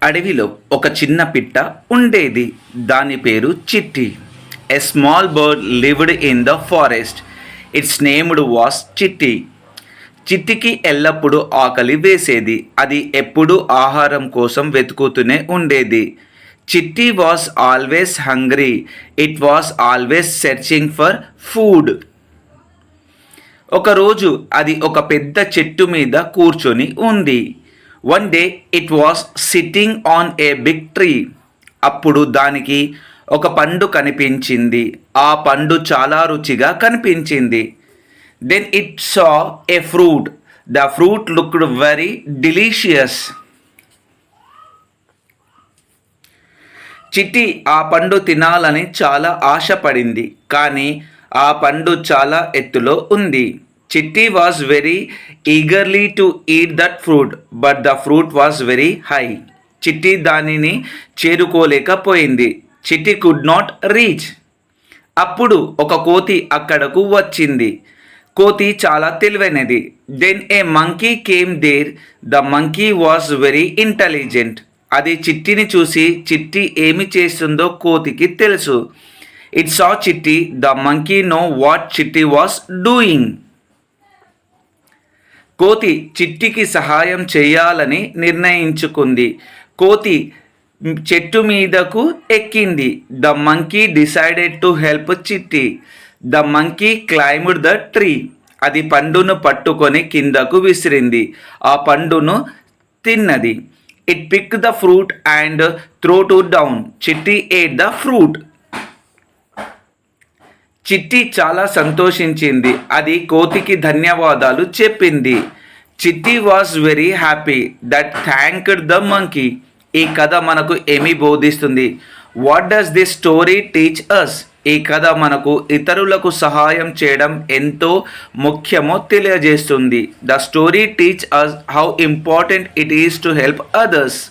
అడవిలో ఒక చిన్న పిట్ట ఉండేది. దాని పేరు చిట్టి. A small bird lived in the forest. It's named was చిట్టి. చిట్టికి ఎల్లప్పుడూ ఆకలి వేసేది. అది ఎప్పుడూ ఆహారం కోసం వెతుకుతూనే ఉండేది. Chitti was always hungry. It was always searching for food. ఒకరోజు అది ఒక పెద్ద చెట్టు మీద కూర్చొని ఉంది. One day it was sitting on a big tree. అప్పుడు దానికి ఒక పండు కనిపించింది. ఆ పండు చాలా రుచిగా కనిపించింది. Then it saw a fruit. The fruit looked very delicious. Chitti ఆ పండు తినాలని చాలా ఆశపడింది. కానీ ఆ పండు చాలా ఎత్తులో ఉంది. చిట్టి was very eagerly to eat that fruit, but the fruit was very high. చిట్టి దానిని చేరుకోలేకపోయింది. చిట్టి కుడ్ నాట్ రీచ్. అప్పుడు ఒక కోతి అక్కడకు వచ్చింది. కోతి చాలా తెలివైనది. Then a monkey came there. The monkey was very intelligent. అది చిట్టిని చూసి చిట్టి ఏమి చేస్తుందో కోతికి తెలుసు. It saw Chitti. The monkey know what Chitti was doing. కోతి చిట్టికి సహాయం చేయాలని నిర్ణయించుకుంది. కోతి చెట్టు మీదకు ఎక్కింది. The monkey decided to help Chitti. The monkey climbed the tree. అది పండును పట్టుకొని కిందకు విసిరింది. ఆ పండును తిన్నది. It pick the fruit and throw to down. Chitti ate the fruit. Chitti చాలా సంతోషించింది. అది కోతికి ధన్యవాదాలు చెప్పింది. Chitti was very happy that thanked the monkey. ఈ కథ మనకు ఏమి బోధిస్తుంది? What does this story teach us? ఈ కథ మనకు ఇతరులకు సహాయం చేయడం ఎంతో ముఖ్యమో తెలియజేస్తుంది. The story teach us how important it is to help others.